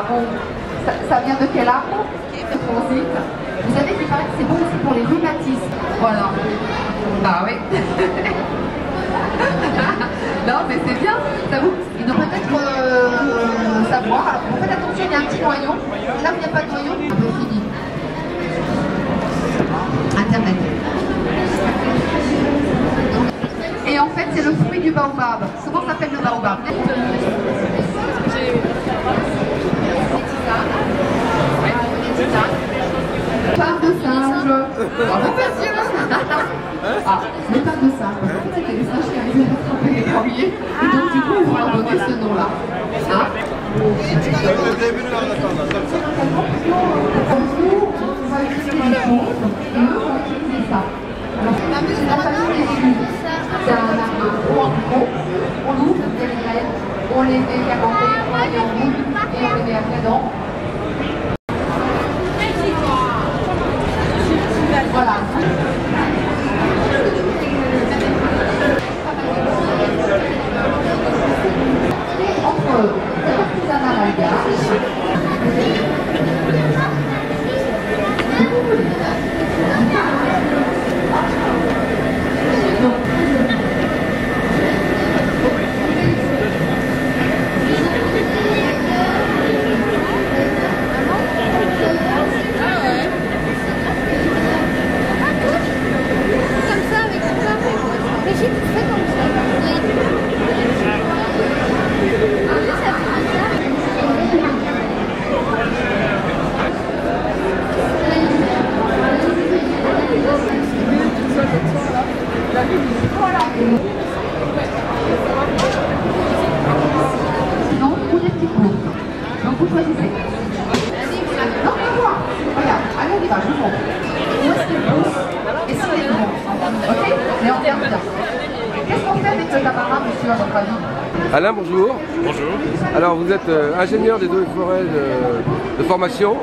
bon, ça vient de quel arbre? Le transite. Vous savez qu'il paraît que c'est bon aussi pour les rhumatismes. Voilà. Bah oui. Non mais c'est bien, ça vous. Ils doivent peut-être savoir. Alors, faites attention, il y a un petit noyau. Là où il n'y a pas de noyau, un peu fini. Internet. Et en fait, c'est le fruit du baobab. Comment s'appelle le baobab? Part de singe. Bravo, monsieur. Ah, les pattes de singe. C'était les singes qui arrivaient à attraper les premiers. Et donc, du coup, on va leur donner ce nom-là. Hein? Nous, on va utiliser des choses et eux vont utiliser ça. Alors, la famille des légumes, c'est un gros en gros. On l'ouvre, il y a les graines, on les met fermenter, on les met en boule et on les met après dedans. Voilà. Entre l'artisanat malgache, non, ou des petits coups. Donc vous choisissez. Non, pas moi. Regarde, allez, on y va, je vous montre. Où est-ce qu'il pousse et s'il est bon. Ok? Mais en termes bien. Qu'est-ce qu'on fait avec le tamarin, monsieur, à votre avis? Alain, bonjour. Bonjour. Alors, vous êtes ingénieur des eaux et forêts de formation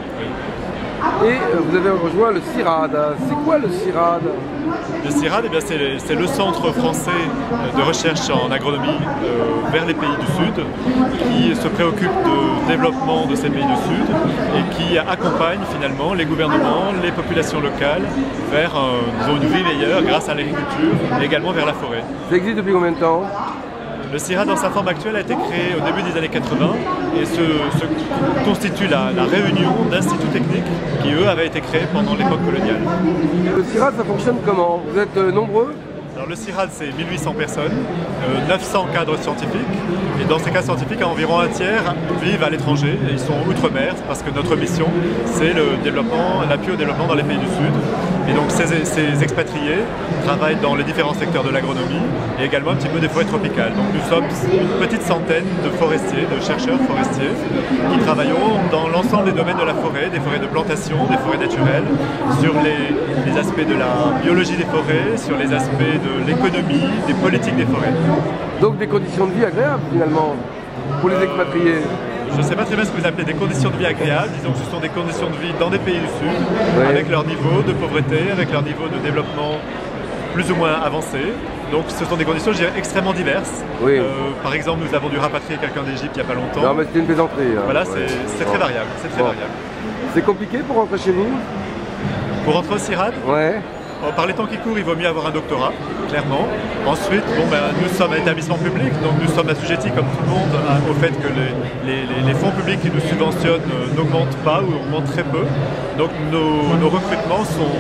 et vous avez rejoint le CIRAD. C'est quoi le CIRAD? Le CIRAD, eh c'est le centre français de recherche en agronomie vers les pays du Sud qui se préoccupe du développement de ces pays du Sud et qui accompagne finalement les gouvernements, les populations locales vers une vie meilleure grâce à l'agriculture et également vers la forêt. Ça existe depuis combien de temps? Le CIRAD dans sa forme actuelle a été créé au début des années 80 et se constitue la réunion d'instituts techniques qui eux avaient été créés pendant l'époque coloniale. Le CIRAD, ça fonctionne comment? Vous êtes nombreux? Alors le CIRAD, c'est 1800 personnes, 900 cadres scientifiques, et dans ces cadres scientifiques, environ un tiers vivent à l'étranger, et ils sont outre-mer, parce que notre mission, c'est le développement, l'appui au développement dans les pays du Sud. Et donc ces expatriés travaillent dans les différents secteurs de l'agronomie, et également un petit peu des forêts tropicales. Donc nous sommes une petite centaine de forestiers, de chercheurs forestiers, qui travaillons dans l'ensemble des domaines de la forêt, des forêts de plantation, des forêts naturelles, sur les aspects de la biologie des forêts, sur les aspects de l'économie, des politiques des forêts. Donc des conditions de vie agréables finalement pour les expatriés. Je ne sais pas très bien ce que vous appelez des conditions de vie agréables. Disons que ce sont des conditions de vie dans des pays du Sud, oui, avec leur niveau de pauvreté, avec leur niveau de développement plus ou moins avancé. Donc ce sont des conditions, je dirais, extrêmement diverses. Oui. Par exemple, nous avons dû rapatrier quelqu'un d'Égypte il n'y a pas longtemps. Non mais c'était une plaisanterie. Hein. Voilà, c'est très variable. C'est très variable. C'est compliqué pour rentrer chez vous? Pour rentrer au CIRAD? Ouais. Par les temps qui courent, il vaut mieux avoir un doctorat, clairement. Ensuite, nous sommes un établissement public, donc nous sommes assujettis, comme tout le monde, au fait que les fonds publics qui nous subventionnent n'augmentent pas ou augmentent très peu. Donc nos recrutements sont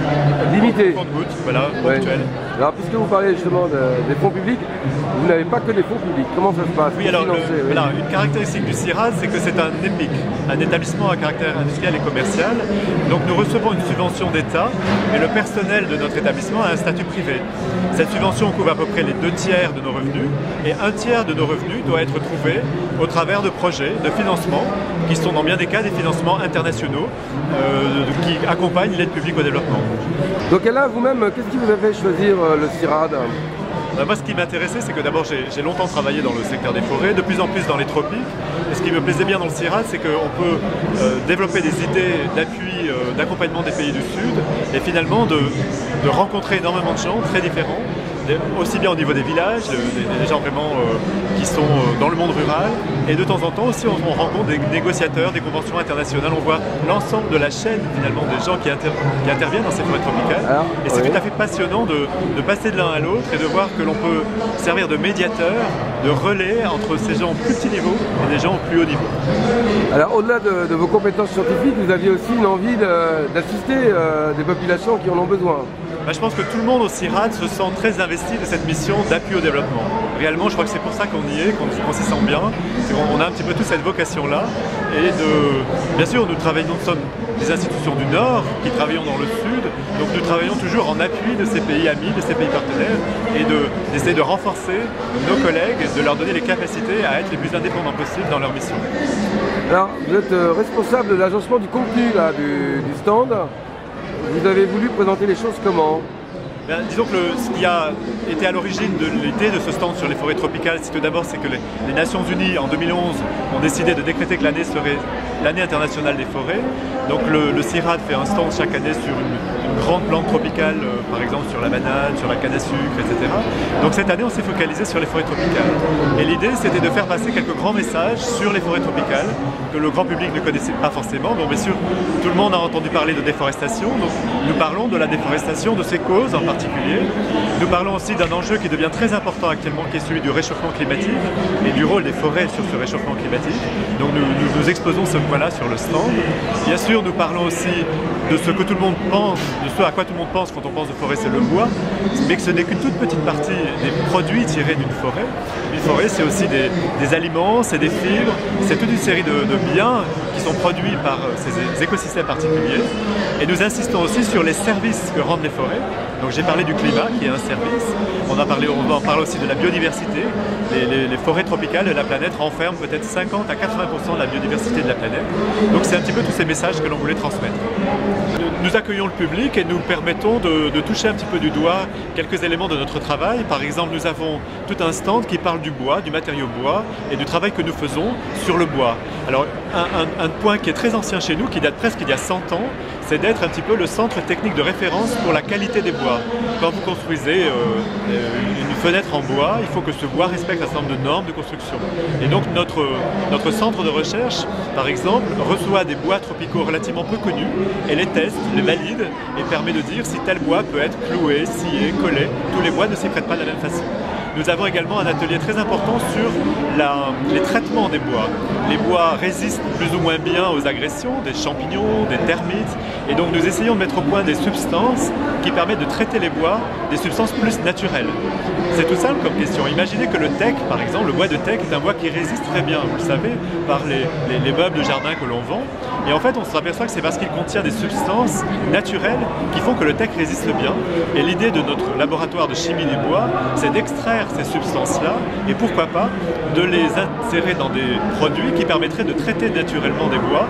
limités, voilà, ponctuels. Alors, puisque vous parlez justement des fonds publics, vous n'avez pas que des fonds publics. Comment ça se passe? Oui, alors voilà, une caractéristique du CIRAD, c'est que c'est un EPIC, un établissement à caractère industriel et commercial. Donc nous recevons une subvention d'État, mais le personnel de notre établissement a un statut privé. Cette subvention couvre à peu près les 2/3 de nos revenus et 1/3 de nos revenus doit être trouvé au travers de projets de financement qui sont dans bien des cas des financements internationaux qui accompagnent l'aide publique au développement. Donc Alain, vous-même, qu'est-ce qui vous a fait choisir le CIRAD? Moi, ce qui m'intéressait, c'est que d'abord, j'ai longtemps travaillé dans le secteur des forêts, de plus en plus dans les tropiques. Et ce qui me plaisait bien dans le CIRAD, c'est qu'on peut développer des idées d'appui, d'accompagnement des pays du Sud, et finalement de rencontrer énormément de gens très différents, aussi bien au niveau des villages, des gens vraiment qui sont dans le monde rural, et de temps en temps aussi on rencontre des négociateurs, des conventions internationales, on voit l'ensemble de la chaîne finalement des gens qui interviennent dans ces forêts tropicales. Et c'est tout à fait passionnant de passer de l'un à l'autre et de voir que l'on peut servir de médiateur, de relais entre ces gens au plus petit niveau et des gens au plus haut niveau. Alors au-delà de vos compétences scientifiques, vous aviez aussi une envie d'assister des populations qui en ont besoin. Je pense que tout le monde au CIRAD se sent très investi de cette mission d'appui au développement. Réellement, je crois que c'est pour ça qu'on y est, qu'on s'y sent bien. On a un petit peu tous cette vocation-là. Et bien sûr, nous sommes des institutions du Nord qui travaillons dans le Sud. Donc nous travaillons toujours en appui de ces pays amis, de ces pays partenaires, et d'essayer de renforcer nos collègues, de leur donner les capacités à être les plus indépendants possibles dans leur mission. Alors, vous êtes responsable de l'agencement du contenu là, du stand. Vous avez voulu présenter les choses comment? Disons que ce qui a été à l'origine de l'idée de ce stand sur les forêts tropicales, c'est tout d'abord que les Nations Unies en 2011 ont décidé de décréter que l'année serait l'année internationale des forêts. Donc le CIRAD fait un stand chaque année sur une grande plante tropicale, par exemple sur la banane, sur la canne à sucre, etc. Donc cette année on s'est focalisé sur les forêts tropicales. Et l'idée c'était de faire passer quelques grands messages sur les forêts tropicales que le grand public ne connaissait pas forcément. Bon, bien sûr, tout le monde a entendu parler de déforestation, donc nous parlons de la déforestation, de ses causes en particulier. Nous parlons aussi d'un enjeu qui devient très important actuellement, qui est celui du réchauffement climatique et du rôle des forêts sur ce réchauffement climatique. Donc nous exposons ce point-là sur le stand. Bien sûr, nous parlons aussi de ce que tout le monde pense, de ce à quoi tout le monde pense quand on pense de forêt, c'est le bois, mais que ce n'est qu'une toute petite partie des produits tirés d'une forêt. Une forêt, c'est aussi des aliments, c'est des fibres, c'est toute une série de biens qui sont produits par ces écosystèmes particuliers. Et nous insistons aussi sur les services que rendent les forêts. Donc j'ai parlé du climat qui est un service, on en parle aussi de la biodiversité. Les forêts tropicales de la planète renferment peut-être 50 à 80% de la biodiversité de la planète. Donc c'est un petit peu tous ces messages que l'on voulait transmettre. Nous accueillons le public et nous permettons de toucher un petit peu du doigt quelques éléments de notre travail. Par exemple, nous avons tout un stand qui parle du bois, du matériau bois et du travail que nous faisons sur le bois. Alors un point qui est très ancien chez nous, qui date presque d'il y a 100 ans, c'est d'être un petit peu le centre technique de référence pour la qualité des bois. Quand vous construisez une fenêtre en bois, il faut que ce bois respecte un certain nombre de normes de construction. Et donc notre centre de recherche, par exemple, reçoit des bois tropicaux relativement peu connus et les teste, les valide et permet de dire si tel bois peut être cloué, scié, collé. Tous les bois ne s'y prêtent pas de la même façon. Nous avons également un atelier très important sur les traitements des bois. Les bois résistent plus ou moins bien aux agressions, des champignons, des termites, et donc nous essayons de mettre au point des substances qui permettent de traiter les bois, des substances plus naturelles. C'est tout simple comme question. Imaginez que le teck, par exemple, le bois de teck est un bois qui résiste très bien, vous le savez, par les meubles de jardin que l'on vend. Et en fait, on s'aperçoit que c'est parce qu'il contient des substances naturelles qui font que le teck résiste bien. Et l'idée de notre laboratoire de chimie des bois, c'est d'extraire ces substances-là et pourquoi pas de les insérer dans des produits qui permettraient de traiter naturellement des bois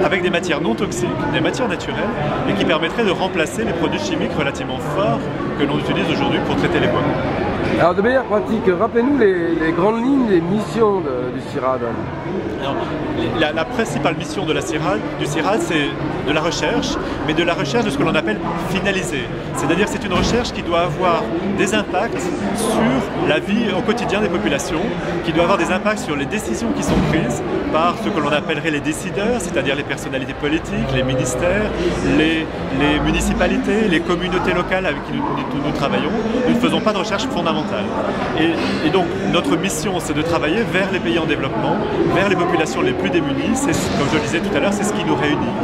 avec des matières non toxiques, des matières naturelles et qui permettraient de remplacer les produits chimiques relativement forts que l'on utilise aujourd'hui pour traiter les bois. Alors de manière pratique, rappelez-nous les grandes lignes des missions du CIRAD. Alors, la principale mission de du CIRAD, c'est de la recherche, mais de la recherche de ce que l'on appelle finalisée. C'est-à-dire que c'est une recherche qui doit avoir des impacts sur la vie au quotidien des populations, qui doit avoir des impacts sur les décisions qui sont prises par ce que l'on appellerait les décideurs, c'est-à-dire les personnalités politiques, les ministères, les municipalités, les communautés locales avec qui nous travaillons. Nous ne faisons pas de recherche fondamentale. Et donc notre mission, c'est de travailler vers les pays en développement, vers les populations les plus démunies. Comme je le disais tout à l'heure, c'est ce qui nous réunit.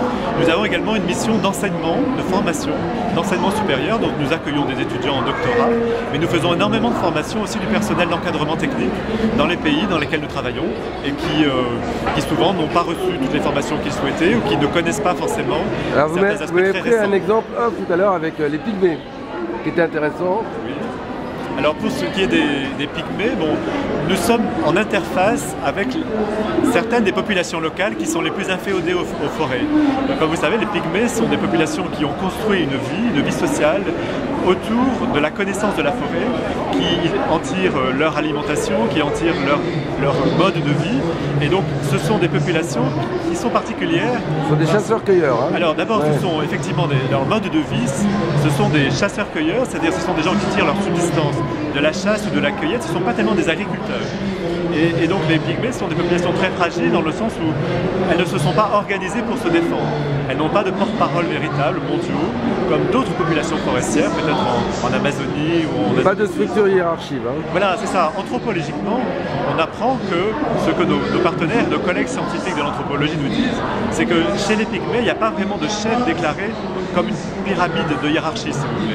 Nous avons également une mission d'enseignement, de formation, d'enseignement supérieur. Donc nous accueillons des étudiants en doctorat, mais nous faisons énormément de formation aussi du personnel d'encadrement technique dans les pays dans lesquels nous travaillons et qui souvent n'ont pas reçu toutes les formations qu'ils souhaitaient ou qui ne connaissent pas forcément certains aspects très récents. Vous avez pris un exemple tout à l'heure avec les pygmées, qui était intéressant. Oui. Alors pour ce qui est des pygmées, nous sommes en interface avec certaines des populations locales qui sont les plus inféodées aux forêts. Donc, comme vous savez, les pygmées sont des populations qui ont construit une vie sociale autour de la connaissance de la forêt, qui en tirent leur alimentation, qui en tirent leur mode de vie. Et donc ce sont des populations qui sont particulières. Ce sont des chasseurs-cueilleurs. Hein. Alors d'abord, ce sont effectivement leur mode de vie, ce sont des chasseurs-cueilleurs, c'est-à-dire ce sont des gens qui tirent leur subsistance de la chasse ou de la cueillette, ce ne sont pas tellement des agriculteurs. Et donc les pygmées sont des populations très fragiles dans le sens où elles ne se sont pas organisées pour se défendre. Elles n'ont pas de porte-parole véritable, mondiaux, comme d'autres populations forestières, peut-être en Amazonie ou en... Pas de structure hiérarchique. Hein. Voilà, c'est ça. Anthropologiquement, on apprend que ce que nos partenaires, nos collègues scientifiques de l'anthropologie nous disent, c'est que chez les pygmées, il n'y a pas vraiment de chef déclaré comme une pyramide de hiérarchie, si vous voulez.